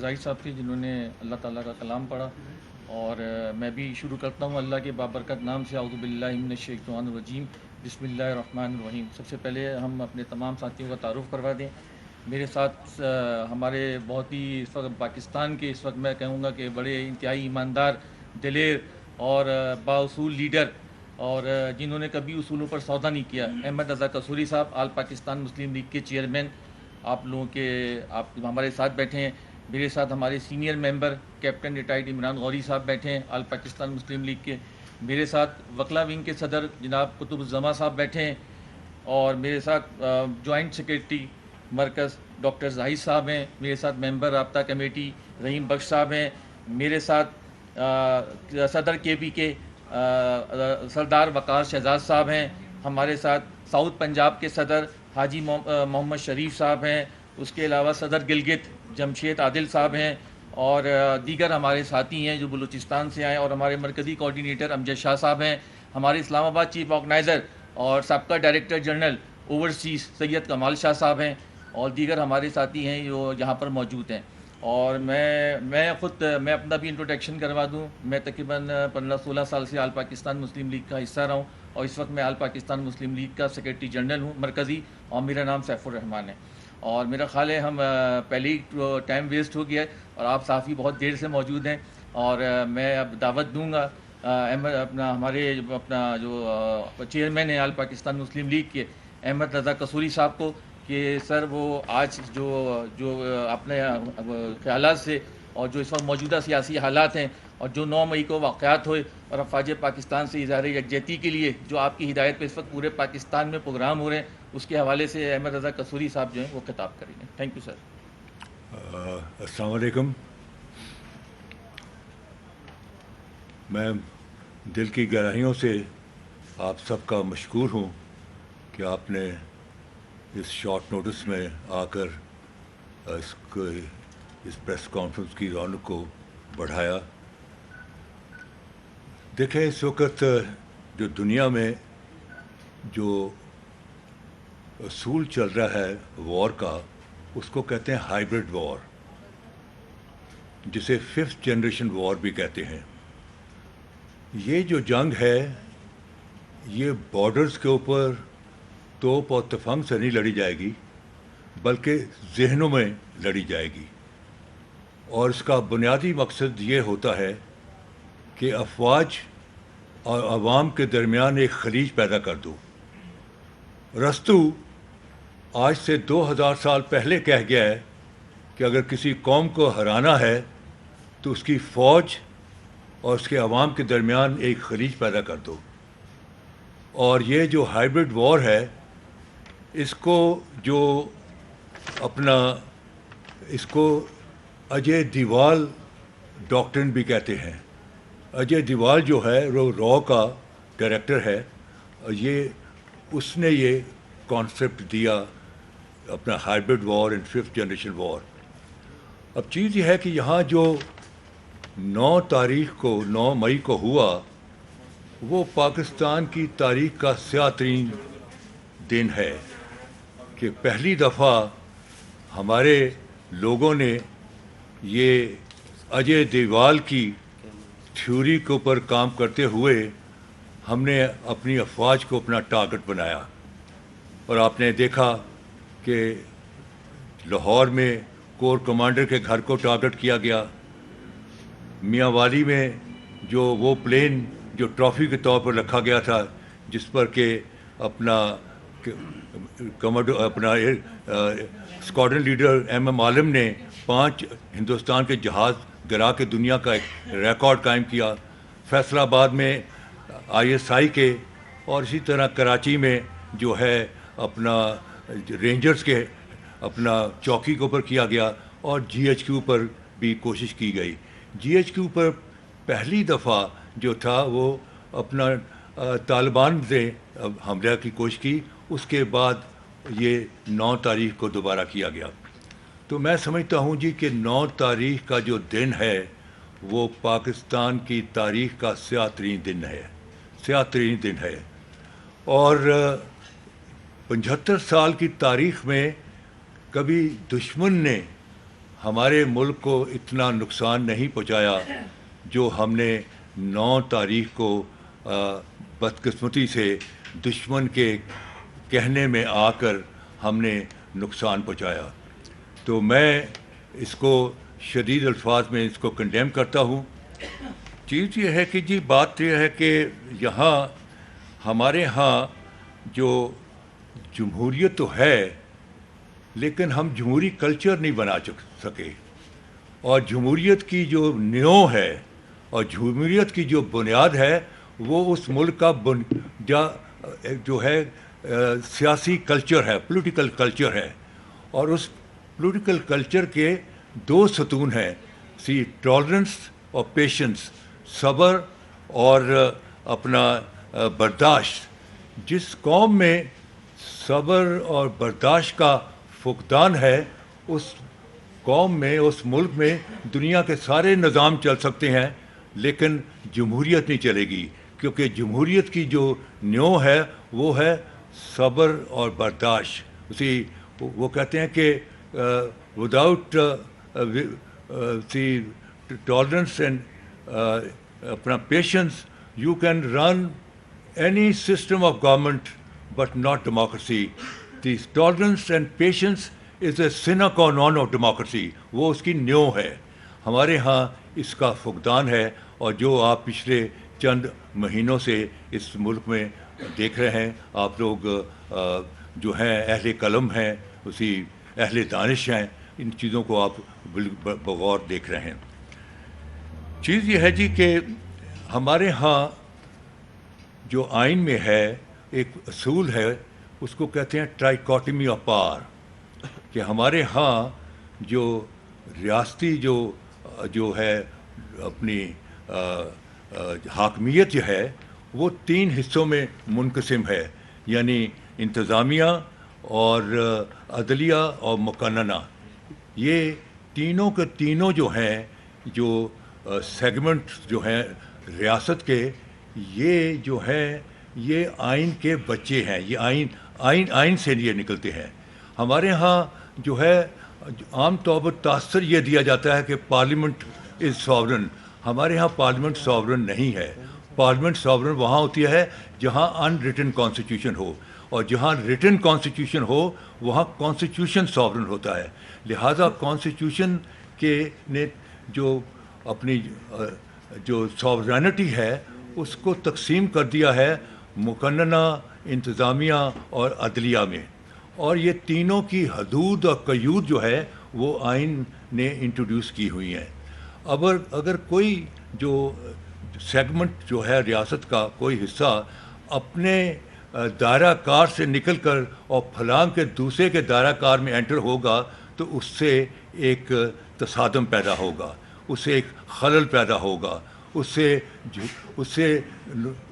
ظاہر صاحب تھے جنہوں نے اللہ تعالیٰ کا کلام پڑھا، اور میں بھی شروع کرتا ہوں اللہ کے بابرکت نام سے۔ اعوذ باللہ من الشیطان الرجیم، بسم اللہ الرحمن الرحیم۔ سب سے پہلے ہم اپنے تمام ساتھیوں کا تعارف کروا دیں۔ میرے ساتھ ہمارے بہت ہی اس وقت پاکستان کے، اس وقت میں کہوں گا کہ بڑے انتہائی ایماندار، دلیر اور بااصول لیڈر، اور جنہوں نے کبھی اصولوں پر سودا نہیں کیا، احمد رضا قصوری صاحب، آل پاکستان مسلم لیگ کے چیئرمین، آپ لوگوں کے آپ ہمارے ساتھ بیٹھے ہیں۔ میرے ساتھ ہمارے senior member captain retired Imran Ghori صاحب بیٹھے ہیں، آل پاکستان مسلم لیگ کے۔ میرے ساتھ وکلا ونگ کے صدر جناب قطب الزما صاحب بیٹھے ہیں، اور میرے ساتھ جوائنٹ سیکریٹری مرکز ڈاکٹر زاہد صاحب ہیں۔ میرے ساتھ ممبر رابطہ کمیٹی رحیم بخش صاحب ہیں۔ میرے ساتھ صدر کے پی کے سردار وقار شہزاد صاحب ہیں۔ ہمارے ساتھ ساؤتھ پنجاب کے صدر حاجی محمد شریف صاحب ہیں۔ اس کے علاوہ صدر گلگت جمشید عادل صاحب ہیں، اور دیگر ہمارے ساتھی ہیں جو بلوچستان سے آئے، اور ہمارے مرکزی کوارڈینیٹر امجد شاہ صاحب ہیں۔ ہمارے اسلام آباد چیف آرگنائزر اور سابقہ ڈائریکٹر جنرل اوورسیز سید کمال شاہ صاحب ہیں، اور دیگر ہمارے ساتھی ہیں جو یہاں پر موجود ہیں۔ اور میں اپنا بھی انٹروڈکشن کروا دوں۔ میں تقریباً 15-16 سال سے آل پاکستان مسلم لیگ کا حصہ رہا ہوں، اور اس وقت میں آل پاکستان مسلم لیگ کا سیکریٹری جنرل ہوں مرکزی، اور میرا نام سیف الرحمان ہے۔ اور میرا خیال ہے ہم پہلے ہی ٹائم ویسٹ ہو گیا ہے، اور آپ صحافی بہت دیر سے موجود ہیں، اور میں اب دعوت دوں گا ہمارے جو چیئرمین ہیں آل پاکستان مسلم لیگ کے احمد رضا قصوری صاحب کو، کہ سر وہ آج جو اپنے خیالات سے، اور جو اس وقت موجودہ سیاسی حالات ہیں، اور جو 9 مئی کو واقعات ہوئے، اور افواج پاکستان سے اظہار یکجہتی کے لیے جو آپ کی ہدایت پہ اس وقت پورے پاکستان میں پروگرام ہو رہے ہیں، اس کے حوالے سے احمد رضا قصوری صاحب جو ہیں وہ خطاب کریں گے۔ Thank you sir. السلام علیکم۔ میں دل کی گہرائیوں سے آپ سب کا مشکور ہوں کہ آپ نے اس شارٹ نوٹس میں آ کر اس پریس کانفرنس کی رونق کو بڑھایا۔ دیکھیں، اس وقت جو دنیا میں جو اصول چل رہا ہے وار کا، اس کو کہتے ہیں ہائبرڈ وار، جسے 5th جنریشن وار بھی کہتے ہیں۔ یہ جو جنگ ہے، یہ بارڈرز کے اوپر توپ اور تفنگ سے نہیں لڑی جائے گی، بلکہ ذہنوں میں لڑی جائے گی، اور اس کا بنیادی مقصد یہ ہوتا ہے کہ افواج اور عوام کے درمیان ایک خلیج پیدا کر دو۔ رستو آج سے 2000 سال پہلے کہہ گیا ہے کہ اگر کسی قوم کو ہرانا ہے تو اس کی فوج اور اس کے عوام کے درمیان ایک خلیج پیدا کر دو۔ اور یہ جو ہائبرڈ وار ہے، اس کو اجے دیوال ڈاکٹرن بھی کہتے ہیں۔ اجے دیوال جو ہے وہ را کا ڈائریکٹر ہے، اس نے یہ کانسیپٹ دیا اپنا hybrid war and 5th generation war. اب چیز یہ ہے کہ یہاں جو 9 مئی کو ہوا، وہ پاکستان کی تاریخ کا سیاہ ترین دن ہے، کہ پہلی دفعہ ہمارے لوگوں نے یہ اجے دیوال کی تھیوری کے اوپر کام کرتے ہوئے ہم نے اپنی افواج کو اپنا ٹارگٹ بنایا۔ اور آپ نے دیکھا کہ لاہور میں کور کمانڈر کے گھر کو ٹارگٹ کیا گیا، میاں والی میں جو وہ پلین جو ٹرافی کے طور پر رکھا گیا تھا، جس پر کہ اپنا اسکواڈرن لیڈر ایم عالم نے 5 ہندوستان کے جہاز گرا کے دنیا کا ایک ریکارڈ قائم کیا، فیصل آباد میں ISI کے، اور اسی طرح کراچی میں جو ہے اپنا رینجرز کے اپنا چوکی کے اوپر کیا گیا، اور GHQ پر بھی کوشش کی گئی۔ GHQ پر پہلی دفعہ جو تھا وہ اپنا طالبان نے حملہ کی کوشش کی، اس کے بعد یہ 9 تاریخ کو دوبارہ کیا گیا۔ تو میں سمجھتا ہوں جی کہ 9 تاریخ کا جو دن ہے وہ پاکستان کی تاریخ کا سیاہ ترین دن ہے، اور 75 سال کی تاریخ میں کبھی دشمن نے ہمارے ملک کو اتنا نقصان نہیں پہنچایا جو ہم نے 9 تاریخ کو بدقسمتی سے دشمن کے کہنے میں آ کر ہم نے نقصان پہنچایا. تو میں اس کو شدید الفاظ میں اس کو کنڈیم کرتا ہوں. چیز یہ ہے کہ جی بات یہ ہے کہ یہاں ہمارے ہاں جو جمہوریت تو ہے لیکن ہم جمہوری کلچر نہیں بنا سکے, اور جمہوریت کی جو نیو ہے اور جمہوریت کی جو بنیاد ہے وہ اس ملک کا جو ہے سیاسی کلچر ہے, پولیٹیکل کلچر ہے. اور اس پولیٹیکل کلچر کے 2 ستون ہیں, ٹالرنس اور پیشنس, صبر اور اپنا برداشت. جس قوم میں صبر اور برداشت کا فقدان ہے اس قوم میں, اس ملک میں دنیا کے سارے نظام چل سکتے ہیں لیکن جمہوریت نہیں چلے گی, کیونکہ جمہوریت کی جو نیو ہے وہ ہے صبر اور برداشت. وہ کہتے ہیں کہ وداؤٹ ٹالرنس اینڈ اپنا patience you can run any system of government but not democracy. The tolerance and patience is a sine qua non of democracy. وہ اس کی نیو ہے. ہمارے ہاں اس کا فقدان ہے, اور جو آپ پچھلے چند مہینوں سے اس ملک میں دیکھ رہے ہیں, آپ لوگ جو ہیں اہل قلم ہیں, اہل دانش ہیں, ان چیزوں کو آپ بغور دیکھ رہے ہیں. چیز یہ ہے جی کہ ہمارے ہاں جو آئین میں ہے ایک اصول ہے, اس کو کہتے ہیں ٹرائیکاٹمی آف پاور, کہ ہمارے ہاں جو ریاستی جو ہے اپنی حاکمیت جو ہے وہ 3 حصوں میں منقسم ہے, یعنی انتظامیہ اور عدلیہ اور مقننہ. یہ تینوں کے تینوں جو ہیں, جو سیگمنٹ جو ہیں ریاست کے, یہ جو ہے یہ آئین کے بچے ہیں. یہ آئین سے یہ نکلتے ہیں. ہمارے ہاں جو ہے عام طور پر تاثر یہ دیا جاتا ہے کہ پارلیمنٹ از ساورن. ہمارے ہاں پارلیمنٹ ساورن نہیں ہے. پارلیمنٹ ساورن وہاں ہوتی ہے جہاں ان ریٹن کانسٹیٹیوشن ہو, اور جہاں ریٹن کانسٹیٹیوشن ہو وہاں کانسٹیٹیوشن ساورن ہوتا ہے. لہذا کانسٹیٹیوشن کے نے جو اپنی جو ساورینٹی ہے اس کو تقسیم کر دیا ہے مقننہ, انتظامیہ اور عدلیہ میں, اور یہ تینوں کی حدود اور قیود جو ہے وہ آئین نے انٹروڈیوس کی ہوئی ہیں. اگر کوئی جو سیگمنٹ جو ہے ریاست کا کوئی حصہ اپنے دائرہ کار سے نکل کر اور فلاں کے دوسرے کے دائرہ کار میں انٹر ہوگا تو اس سے ایک تصادم پیدا ہوگا, اس سے ایک خلل پیدا ہوگا, اس سے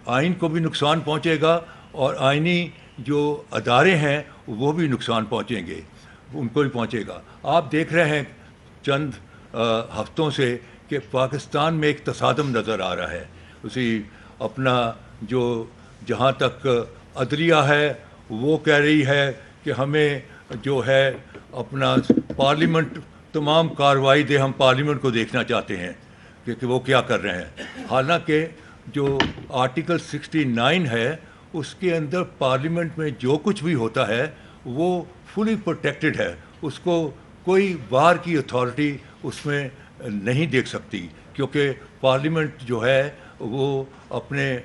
آئین کو بھی نقصان پہنچے گا, اور آئینی جو ادارے ہیں وہ بھی نقصان پہنچیں گے, ان کو بھی پہنچے گا. آپ دیکھ رہے ہیں چند ہفتوں سے کہ پاکستان میں ایک تصادم نظر آ رہا ہے. اپنا جو جہاں تک عدلیہ ہے وہ کہہ رہی ہے کہ ہمیں جو ہے اپنا پارلیمنٹ تمام کارروائی دے, ہم پارلیمنٹ کو دیکھنا چاہتے ہیں کہ وہ کیا کر رہے ہیں. حالانکہ جو آرٹیکل 69 ہے اس کے اندر پارلیمنٹ میں جو کچھ بھی ہوتا ہے وہ فلی پروٹیکٹڈ ہے, اس کو کوئی باہر کی اتھارٹی اس میں نہیں دیکھ سکتی, کیونکہ پارلیمنٹ جو ہے وہ اپنے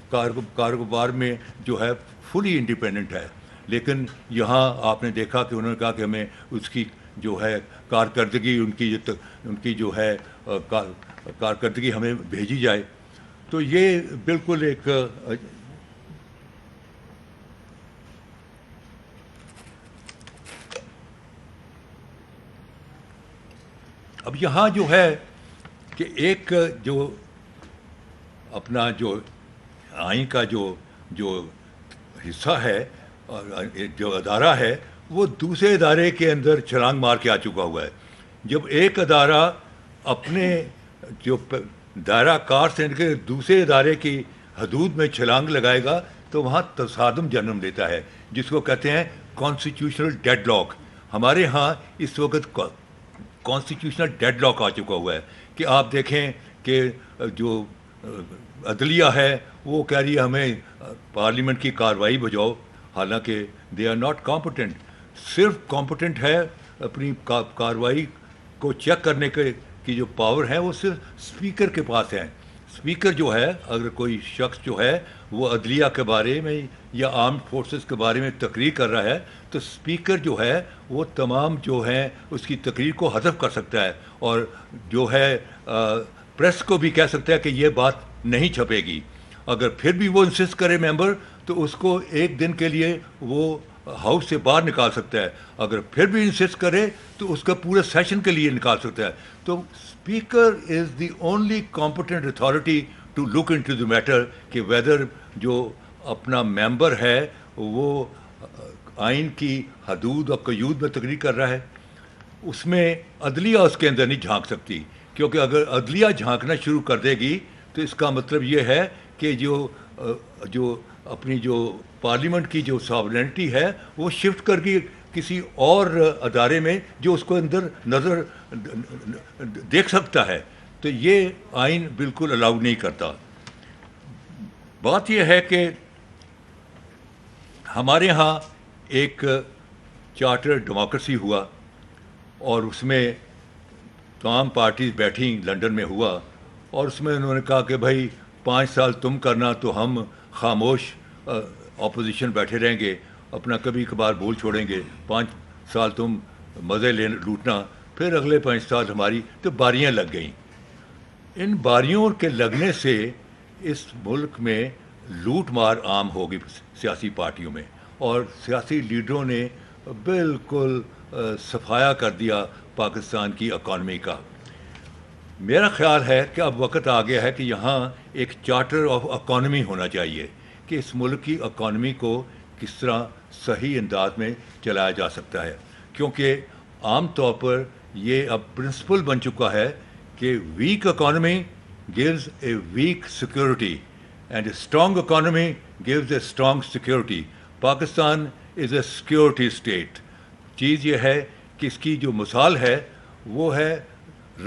کاروبار میں جو ہے فلی انڈیپینڈنٹ ہے. لیکن یہاں آپ نے دیکھا کہ انہوں نے کہا کہ ہمیں اس کی جو ہے کارکردگی ان کی جو ہے کارکردگی ہمیں بھیجی جائے. تو یہ بالکل ایک اب یہاں جو ہے کہ ایک جو اپنا جو آئین کا جو حصہ ہے جو ادارہ ہے وہ دوسرے ادارے کے اندر چھلانگ مار کے آ چکا ہوا ہے. جب ایک ادارہ اپنے جو دائرہ کار سے نکل دوسرے ادارے کی حدود میں چھلانگ لگائے گا تو وہاں تصادم جنم لیتا ہے, جس کو کہتے ہیں کانسٹیٹیوشنل ڈیڈ لاک. ہمارے ہاں اس وقت کانسٹیٹیوشنل ڈیڈ لاک آ چکا ہوا ہے کہ آپ دیکھیں کہ جو عدلیہ ہے وہ کہہ رہی ہے ہمیں پارلیمنٹ کی کارروائی بجاؤ، حالانکہ دے آر ناٹ کمپٹنٹ. صرف کمپٹنٹ ہے اپنی کارروائی کو چیک کرنے کی جو پاور ہے وہ صرف اسپیکر کے پاس ہے. اسپیکر جو ہے، اگر کوئی شخص جو ہے وہ عدلیہ کے بارے میں یا آرمڈ فورسز کے بارے میں تقریر کر رہا ہے تو اسپیکر جو ہے وہ تمام جو ہیں اس کی تقریر کو حذف کر سکتا ہے، اور جو ہے پریس کو بھی کہہ سکتا ہے کہ یہ بات نہیں چھپے گی. اگر پھر بھی وہ انسسٹ کرے ممبر تو اس کو ایک دن کے لیے وہ ہاؤس سے باہر نکال سکتا ہے. اگر پھر بھی انسسٹ کرے تو اس کا پورے سیشن کے لیے نکال سکتا ہے. تو speaker is the only competent authority to look into the دی میٹر کہ ویدر جو اپنا ممبر ہے وہ آئین کی حدود اور قیود میں تقریر کر رہا ہے. اس میں عدلیہ اس کے اندر نہیں جھانک سکتی، کیونکہ اگر عدلیہ جھانکنا شروع کر دے گی تو اس کا مطلب یہ ہے کہ جو اپنی جو پارلیمنٹ کی جو ساورینٹی ہے وہ شفٹ کر کے کسی اور ادارے میں جو اس کو اندر نظر دیکھ سکتا ہے. تو یہ آئین بالکل الاؤ نہیں کرتا. بات یہ ہے کہ ہمارے ہاں ایک چارٹر ڈیموکریسی ہوا اور اس میں تمام پارٹیز بیٹھیں، لنڈن میں ہوا، اور اس میں انہوں نے کہا کہ بھائی 5 سال تم کرنا تو ہم خاموش اپوزیشن بیٹھے رہیں گے، اپنا کبھی کبھار بول چھوڑیں گے. 5 سال تم مزے لوٹنا، پھر اگلے 5 سال ہماری. تو باریاں لگ گئیں. ان باریوں کے لگنے سے اس ملک میں لوٹ مار عام ہو گئی سیاسی پارٹیوں میں، اور سیاسی لیڈروں نے بالکل صفایا کر دیا پاکستان کی اکانومی کا. میرا خیال ہے کہ اب وقت آ گیا ہے کہ یہاں ایک چارٹر آف اکانومی ہونا چاہیے کہ اس ملک کی اکانومی کو کس طرح صحیح انداز میں چلایا جا سکتا ہے. کیونکہ عام طور پر یہ اب پرنسپل بن چکا ہے کہ weak economy gives a weak security and a strong economy gives a strong security. Pakistan is a security state. چیز یہ ہے کہ اس کی جو مثال ہے وہ ہے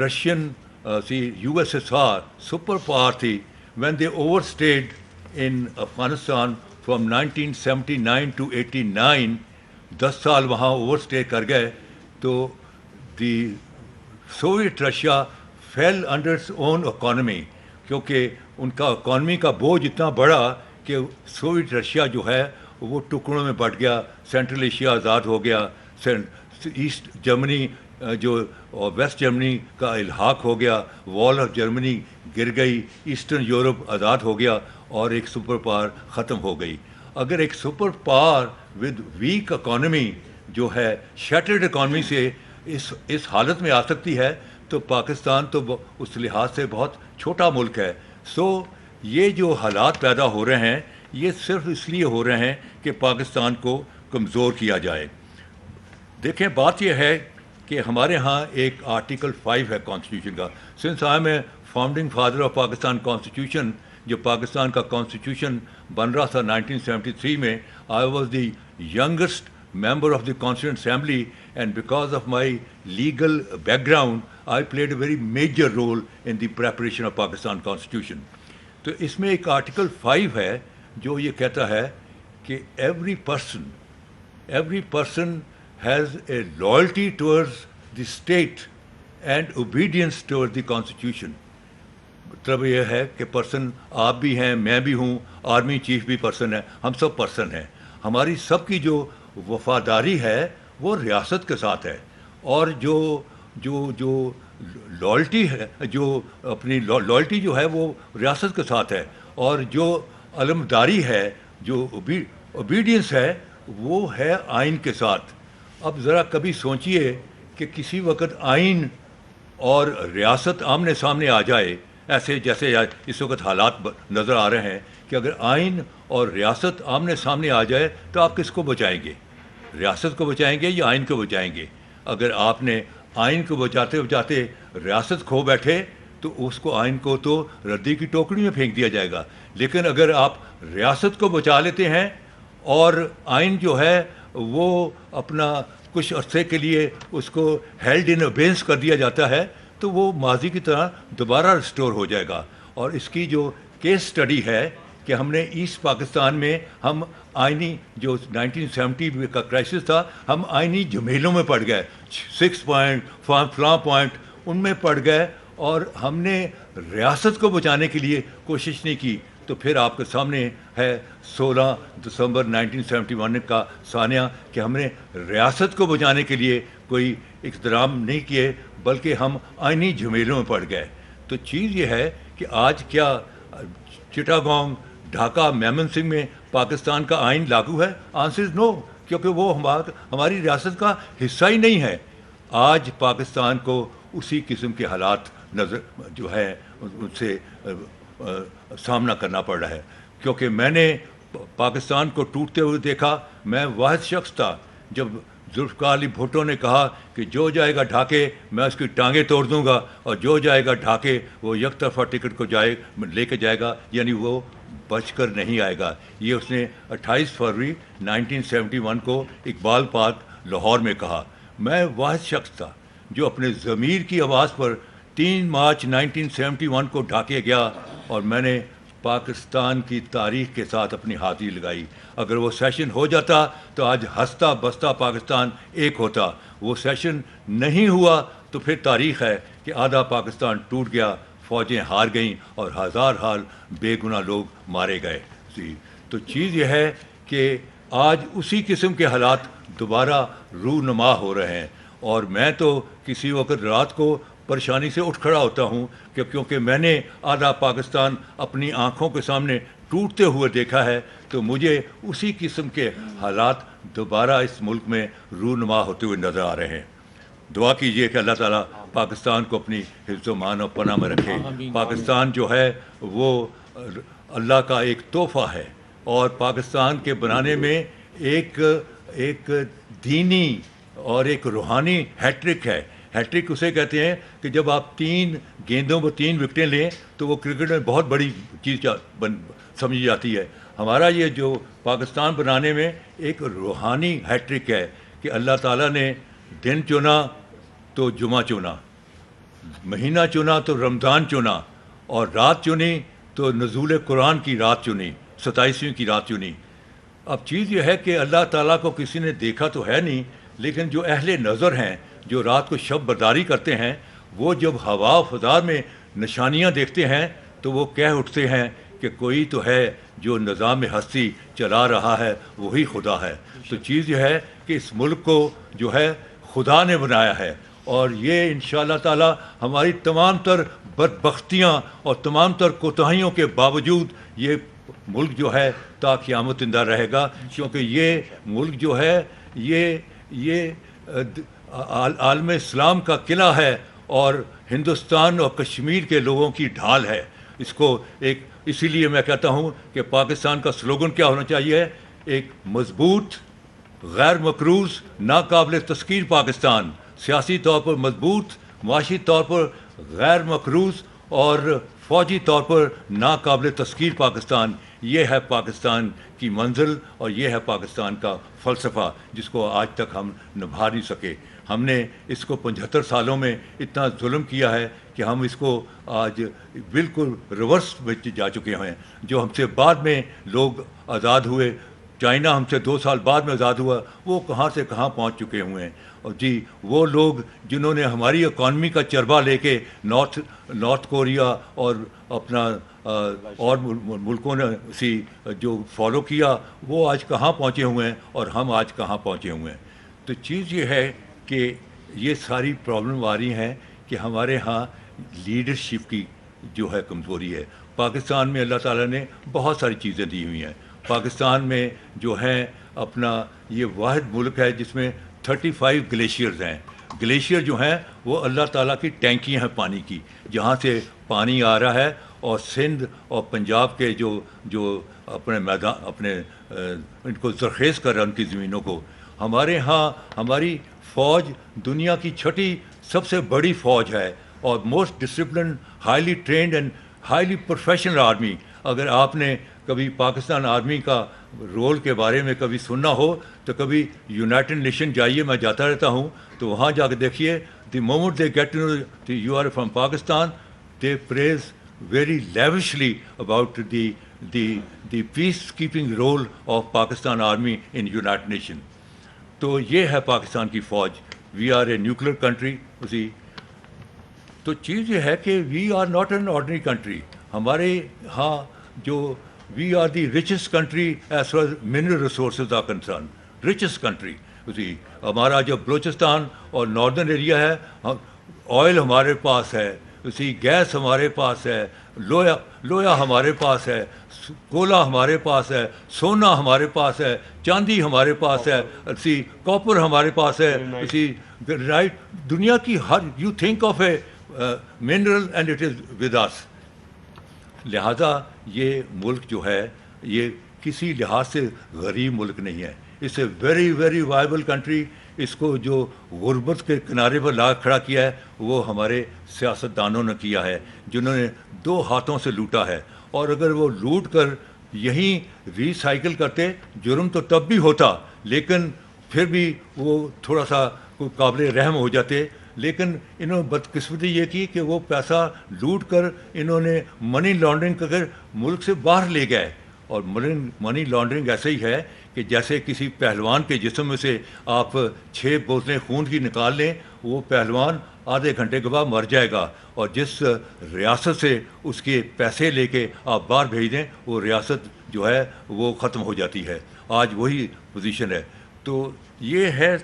رشین USSR سپر پاور تھی. when they overstayed in Afghanistan from 1979 to 89، 10 سال وہاں اوور اسٹے کر گئے تو the Soviet Russia feel under its own economy, کیونکہ ان کا اکانومی کا بوجھ اتنا بڑا کہ سوویٹ رشیا جو ہے وہ ٹکڑوں میں بٹ گیا. سینٹرل ایشیا آزاد ہو گیا، ایسٹ جرمنی جو ویسٹ جرمنی کا الحاق ہو گیا، وال آف جرمنی گر گئی، ایسٹرن یورپ آزاد ہو گیا اور ایک سپر پاور ختم ہو گئی. اگر ایک super power with weak economy جو ہے شیٹرڈ اکانومی سے اس حالت میں آ سکتی ہے تو پاکستان تو اس لحاظ سے بہت چھوٹا ملک ہے. سو یہ جو حالات پیدا ہو رہے ہیں یہ صرف اس لیے ہو رہے ہیں کہ پاکستان کو کمزور کیا جائے. دیکھیں بات یہ ہے کہ ہمارے ہاں ایک آرٹیکل 5 ہے کانسٹیٹیوشن کا. Since I am a founding father of Pakistan constitution, جو پاکستان کا کانسٹیٹیوشن بن رہا تھا 1973 میں، I was the youngest member of the Constituent Assembly, and because of my legal background I played a very major role in the preparation of Pakistan Constitution. تو اس میں ایک article 5 ہے جو یہ کہتا ہے کہ every person has a loyalty towards the state and obedience towards the Constitution. مطلب یہ ہے کہ پرسن آپ بھی ہیں، میں بھی ہوں، آرمی چیف بھی پرسن ہے، ہم سب پرسن ہیں. ہماری سب کی جو وفاداری ہے وہ ریاست کے ساتھ ہے، اور جو لائلٹی ہے، جو اپنی لائلٹی جو ہے وہ ریاست کے ساتھ ہے، اور جو علمداری ہے، جو اوبیڈینس ہے وہ ہے آئین کے ساتھ. اب ذرا کبھی سوچئے کہ کسی وقت آئین اور ریاست آمنے سامنے آ جائے، ایسے جیسے اس وقت حالات نظر آ رہے ہیں کہ اگر آئین اور ریاست آمنے سامنے آ جائے تو آپ کس کو بچائیں گے؟ ریاست کو بچائیں گے یا آئین کو بچائیں گے؟ اگر آپ نے آئین کو بچاتے بچاتے ریاست کھو بیٹھے تو اس کو آئین کو تو ردی کی ٹوکری میں پھینک دیا جائے گا. لیکن اگر آپ ریاست کو بچا لیتے ہیں اور آئین جو ہے وہ اپنا کچھ عرصے کے لیے اس کو ہیلڈ ان ابینس کر دیا جاتا ہے تو وہ ماضی کی طرح دوبارہ ریسٹور ہو جائے گا. اور اس کی جو کیس سٹڈی ہے کہ ہم نے ایسٹ پاکستان میں ہم آئینی جو 1970 کا کرائسس تھا ہم آئینی جھمیلوں میں پڑ گئے, 6 پوائنٹ فلاں پوائنٹ ان میں پڑ گئے, اور ہم نے ریاست کو بچانے کے لیے کوشش نہیں کی. تو پھر آپ کے سامنے ہے 16 دسمبر 1971 کا سانیہ کہ ہم نے ریاست کو بچانے کے لیے کوئی اقدام نہیں کیے بلکہ ہم آئینی جھمیلوں میں پڑ گئے. تو چیز یہ ہے کہ آج کیا چٹاگانگ, ڈھاکہ, میمن سنگھ میں پاکستان کا آئین لاگو ہے؟ آنسر از نو, کیونکہ وہ ہماری ریاست کا حصہ ہی نہیں ہے. آج پاکستان کو اسی قسم کے حالات نظر جو ہے ان سے سامنا کرنا پڑ رہا ہے. کیونکہ میں نے پاکستان کو ٹوٹتے ہوئے دیکھا. میں واحد شخص تھا جب ذوالفقار علی بھٹو نے کہا کہ جو جائے گا ڈھاکے میں اس کی ٹانگیں توڑ دوں گا, اور جو جائے گا ڈھاکے وہ یک طرفہ ٹکٹ کو لے کے جائے گا, یعنی وہ بچ کر نہیں آئے گا. یہ اس نے 28 فروری 1971 کو اقبال پارک لاہور میں کہا. میں واحد شخص تھا جو اپنے ضمیر کی آواز پر 3 مارچ 1971 کو ڈھاکے گیا, اور میں نے پاکستان کی تاریخ کے ساتھ اپنی حاضری لگائی. اگر وہ سیشن ہو جاتا تو آج ہنستا بستا پاکستان ایک ہوتا. وہ سیشن نہیں ہوا تو پھر تاریخ ہے کہ آدھا پاکستان ٹوٹ گیا, فوجیں ہار گئیں اور ہزار حال بے گناہ لوگ مارے گئے. تو چیز یہ ہے کہ آج اسی قسم کے حالات دوبارہ رونما ہو رہے ہیں, اور میں تو کسی وقت رات کو پریشانی سے اٹھ کھڑا ہوتا ہوں کہ کیونکہ میں نے آدھا پاکستان اپنی آنکھوں کے سامنے ٹوٹتے ہوئے دیکھا ہے, تو مجھے اسی قسم کے حالات دوبارہ اس ملک میں رونما ہوتے ہوئے نظر آ رہے ہیں. دعا کیجئے کہ اللہ تعالیٰ پاکستان کو اپنی حفظ و امان و پناہ میں رکھے. پاکستان جو ہے وہ اللہ کا ایک تحفہ ہے, اور پاکستان کے بنانے میں ایک دینی اور ایک روحانی ہیٹرک ہے. ہیٹرک اسے کہتے ہیں کہ جب آپ 3 گیندوں پر 3 وکٹیں لیں تو وہ کرکٹ میں بہت بڑی چیز سمجھی جاتی ہے. ہمارا یہ جو پاکستان بنانے میں ایک روحانی ہیٹرک ہے کہ اللہ تعالیٰ نے دن چنا تو جمعہ چنا, مہینہ چنا تو رمضان چنا, اور رات چنی تو نزول قرآن کی رات چنی, 27ویں کی رات چنی. اب چیز یہ ہے کہ اللہ تعالیٰ کو کسی نے دیکھا تو ہے نہیں, لیکن جو اہل نظر ہیں جو رات کو شب برداری کرتے ہیں, وہ جب ہوا و فضا میں نشانیاں دیکھتے ہیں تو وہ کہہ اٹھتے ہیں کہ کوئی تو ہے جو نظام ہستی چلا رہا ہے, وہی خدا ہے. تو چیز یہ ہے کہ اس ملک کو جو ہے خدا نے بنایا ہے, اور یہ انشاءاللہ تعالی ہماری تمام تر بدبختیاں اور تمام تر کوتاہیوں کے باوجود یہ ملک جو ہے تا قیامت زندہ رہے گا, کیونکہ یہ ملک جو ہے یہ عالم اسلام کا قلعہ ہے اور ہندوستان اور کشمیر کے لوگوں کی ڈھال ہے. اس کو اسی لیے میں کہتا ہوں کہ پاکستان کا سلوگن کیا ہونا چاہیے, ایک مضبوط, غیر مقروض, ناقابل تسخیر پاکستان. سیاسی طور پر مضبوط, معاشی طور پر غیر مقروض, اور فوجی طور پر ناقابل تسخیر پاکستان. یہ ہے پاکستان کی منزل, اور یہ ہے پاکستان کا فلسفہ جس کو آج تک ہم نبھا نہیں سکے. ہم نے اس کو 75 سالوں میں اتنا ظلم کیا ہے کہ ہم اس کو آج بالکل ریورس میں جا چکے ہیں. جو ہم سے بعد میں لوگ آزاد ہوئے, چائنا ہم سے 2 سال بعد میں آزاد ہوا, وہ کہاں سے کہاں پہنچ چکے ہوئے ہیں. اور جی وہ لوگ جنہوں نے ہماری اکانومی کا چربہ لے کے نارتھ کوریا اور اپنا اور ملکوں نے اسی جو فالو کیا, وہ آج کہاں پہنچے ہوئے ہیں اور ہم آج کہاں پہنچے ہوئے ہیں. تو چیز یہ ہے کہ یہ ساری پرابلم آ رہی ہیں کہ ہمارے ہاں لیڈرشپ کی جو ہے کمزوری ہے. پاکستان میں اللہ تعالیٰ نے بہت ساری چیزیں دی ہوئی ہیں. پاکستان میں جو ہے اپنا یہ واحد ملک ہے جس میں 35 گلیشیئرز ہیں. گلیشیئر جو ہیں وہ اللہ تعالیٰ کی ٹینکیاں ہیں پانی کی, جہاں سے پانی آ رہا ہے, اور سندھ اور پنجاب کے جو اپنے میدان اپنے ان کو زرخیز کر رہے ہیں ان کی زمینوں کو. ہمارے ہاں ہماری فوج دنیا کی 6ٹھی سب سے بڑی فوج ہے, اور most discipline, highly trained and highly professional army. اگر آپ نے کبھی پاکستان آرمی کا رول کے بارے میں کبھی سننا ہو تو کبھی یونائٹڈ نیشن جائیے, میں جاتا رہتا ہوں, تو وہاں جا کے دیکھیے, the moment they get to know you are from Pakistan, they praise very lavishly about the peacekeeping role of Pakistan Army in United Nations. تو یہ ہے پاکستان کی فوج. We are a nuclear country. اسی تو چیز یہ ہے کہ we are not an ordinary country. ہمارے ہاں جو we are the richest country as far as mineral resources are concerned. richest country. اسی ہمارا جو بلوچستان اور ناردرن ایریا ہے, آئل ہمارے پاس ہے, اسی گیس ہمارے پاس ہے, لویا ہمارے پاس ہے, کولا ہمارے پاس ہے, سونا ہمارے پاس ہے, چاندی ہمارے پاس ہے, اسی کاپر ہمارے پاس ہے, اسی رائٹ. دنیا کی ہر you think of a mineral and it is with us. لہذا یہ ملک جو ہے یہ کسی لحاظ سے غریب ملک نہیں ہے. It's a very very viable country. اس کو جو غربت کے کنارے پر لا کھڑا کیا ہے وہ ہمارے سیاستدانوں نے کیا ہے, جنہوں نے 2 ہاتھوں سے لوٹا ہے. اور اگر وہ لوٹ کر یہیں ریسائیکل کرتے, جرم تو تب بھی ہوتا, لیکن پھر بھی وہ تھوڑا سا قابل رحم ہو جاتے. لیکن انہوں نے بدقسمتی یہ کی کہ وہ پیسہ لوٹ کر انہوں نے منی لانڈرنگ کر کے ملک سے باہر لے گئے. اور منی لانڈرنگ ایسے ہی ہے کہ جیسے کسی پہلوان کے جسم میں سے آپ 6 بوتلیں خون کی نکال لیں, وہ پہلوان آدھے گھنٹے کے بعد مر جائے گا. اور جس ریاست سے اس کے پیسے لے کے آپ باہر بھیج دیں, وہ ریاست جو ہے وہ ختم ہو جاتی ہے. آج وہی پوزیشن ہے. تو یہ ہے.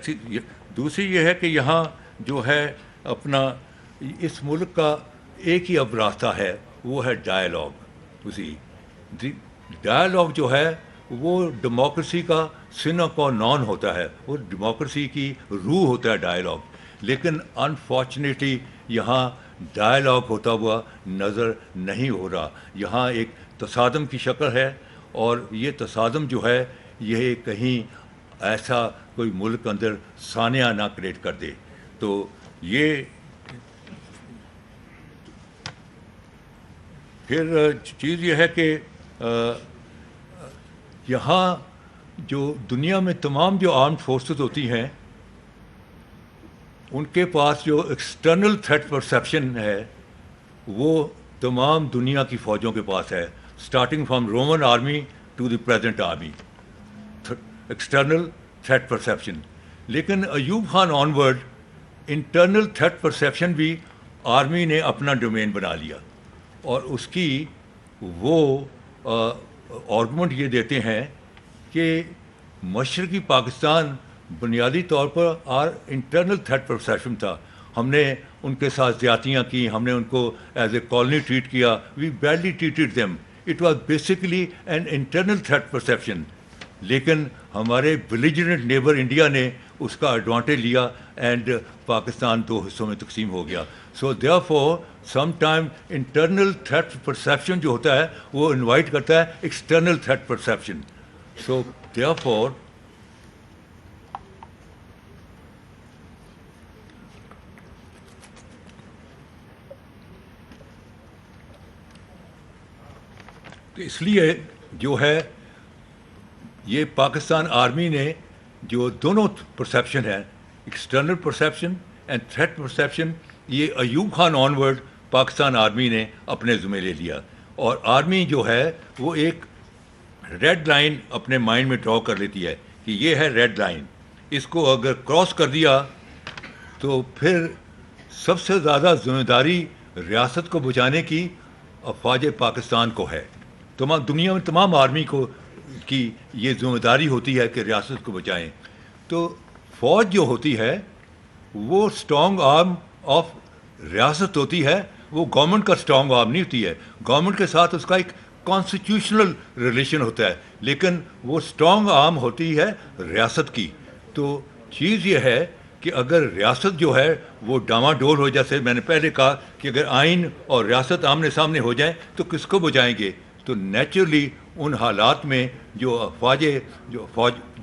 دوسری یہ ہے کہ یہاں جو ہے اپنا اس ملک کا ایک ہی اب راستہ ہے, وہ ہے ڈائلاگ. اسی ڈائلاگ جو ہے وہ ڈیموکریسی کا سن qua non ہوتا ہے, وہ ڈیموکریسی کی روح ہوتا ہے ڈائلاگ. لیکن انفارچونیٹلی یہاں ڈائلاگ ہوتا ہوا نظر نہیں ہو رہا. یہاں ایک تصادم کی شکل ہے, اور یہ تصادم جو ہے یہ کہیں ایسا کوئی ملک اندر سانحہ نہ کریٹ کر دے. تو یہ پھر چیز یہ ہے کہ یہاں جو دنیا میں تمام جو آرمڈ فورسز ہوتی ہیں ان کے پاس جو ایکسٹرنل تھریٹ پرسیپشن ہے وہ تمام دنیا کی فوجوں کے پاس ہے, starting from Roman army to the present army. External threat perception. لیکن Ayub Khan onward internal threat perception بھی آرمی نے اپنا ڈومین بنا لیا. اور اس کی وہ آرگومنٹ یہ دیتے ہیں کہ مشرقی پاکستان بنیادی طور پر انٹرنل تھریٹ پرسیپشن تھا. ہم نے ان کے ساتھ زیادتیاں کی, ہم نے ان کو ایز اے کالونی ٹریٹ کیا, we badly treated them. It was basically an internal threat perception. لیکن ہمارے بیلیجرنٹ نیبر انڈیا نے اس کا ایڈوانٹیج لیا اینڈ پاکستان 2 حصوں میں تقسیم ہو گیا. So therefore some time internal threat perception جو ہوتا ہے وہ انوائٹ کرتا ہے external threat perception. So therefore تو اس لیے جو ہے یہ پاکستان آرمی نے جو دونوں پرسیپشن ہیں, external perception and threat perception, یہ ایوب خان آن ورڈ پاکستان آرمی نے اپنے ذمہ لے لیا. اور آرمی جو ہے وہ ایک ریڈ لائن اپنے مائنڈ میں ڈرا کر لیتی ہے کہ یہ ہے ریڈ لائن, اس کو اگر کراس کر دیا تو پھر سب سے زیادہ ذمہ داری ریاست کو بچانے کی افواج پاکستان کو ہے. تمام دنیا میں تمام آرمی کو کی یہ ذمہ داری ہوتی ہے کہ ریاست کو بچائیں. تو فوج جو ہوتی ہے وہ اسٹرانگ آرم آف ریاست ہوتی ہے, وہ گورنمنٹ کا اسٹرانگ آرم نہیں ہوتی ہے. گورنمنٹ کے ساتھ اس کا ایک کانسٹیٹیوشنل ریلیشن ہوتا ہے, لیکن وہ اسٹرانگ آرم ہوتی ہے ریاست کی. تو چیز یہ ہے کہ اگر ریاست جو ہے وہ ڈاواڈول ہو, جیسے میں نے پہلے کہا کہ اگر آئین اور ریاست آمنے سامنے ہو جائیں تو کس کو بچائیں گے. تو نیچرلی ان حالات میں جو فوج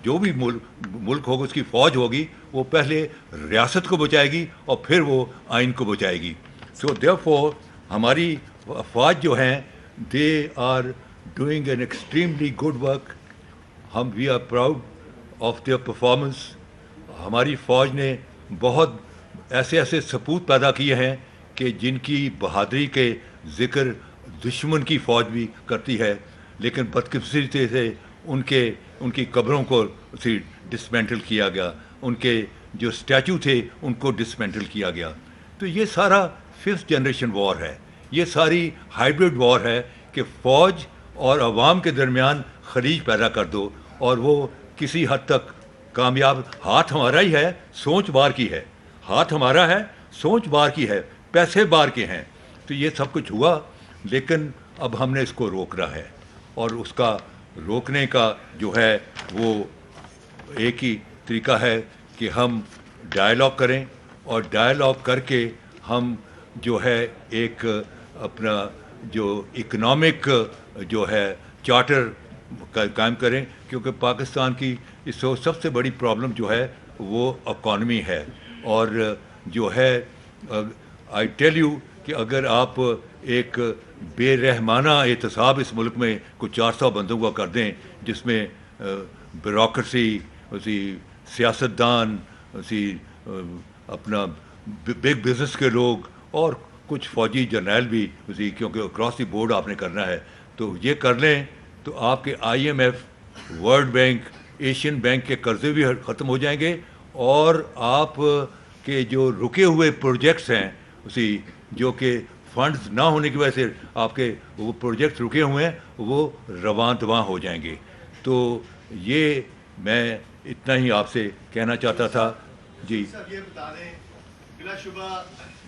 جو بھی ملک ہوگا اس کی فوج ہوگی وہ پہلے ریاست کو بچائے گی اور پھر وہ آئین کو بچائے گی. سو دیئر فور ہماری افواج جو ہیں they are doing an extremely good work. We are proud of their performance. ہماری فوج نے بہت ایسے ایسے سپوت پیدا کیے ہیں کہ جن کی بہادری کے ذکر دشمن کی فوج بھی کرتی ہے، لیکن بدقسمتی سے ان کی قبروں کو ڈسمینٹل کیا گیا، ان کے جو اسٹیچو تھے ان کو ڈسمینٹل کیا گیا. تو یہ سارا 5th جنریشن وار ہے، یہ ساری ہائیبرڈ وار ہے کہ فوج اور عوام کے درمیان خلیج پیدا کر دو، اور وہ کسی حد تک کامیاب. ہاتھ ہمارا ہی ہے، سوچ بار کی ہے. ہاتھ ہمارا ہے، سوچ بار کی ہے، پیسے بار کے ہیں. تو یہ سب کچھ ہوا، لیکن اب ہم نے اس کو روکنا ہے، اور اس کا روکنے کا جو ہے وہ ایک ہی طریقہ ہے کہ ہم ڈائلاگ کریں، اور ڈائلاگ کر کے ہم جو ہے ایک اپنا جو اکنامک جو ہے چارٹر قائم کریں، کیونکہ پاکستان کی اس وقت سب سے بڑی پرابلم جو ہے وہ اکانومی ہے. اور جو ہے آئی ٹیل یو کہ اگر آپ ایک بے رحمانہ احتساب اس ملک میں کچھ 400 بندوں کا کر دیں، جس میں بیوروکریسی، سیاستدان، اپنا بگ بزنس کے لوگ، اور کچھ فوجی جرنیل بھی، کیونکہ اکراس دی بورڈ آپ نے کرنا ہے، تو یہ کر لیں تو آپ کے IMF، world bank, Asian bank کے قرضے بھی ختم ہو جائیں گے، اور آپ کے جو رکے ہوئے پروجیکٹس ہیں جو کہ فنڈز نہ ہونے کی وجہ سے آپ کے وہ پروجیکٹس رکے ہوئے ہیں، وہ رواں دواں ہو جائیں گے. تو یہ میں اتنا ہی آپ سے کہنا چاہتا تھا. جی صاحب یہ بتا دیں، بلا شبہ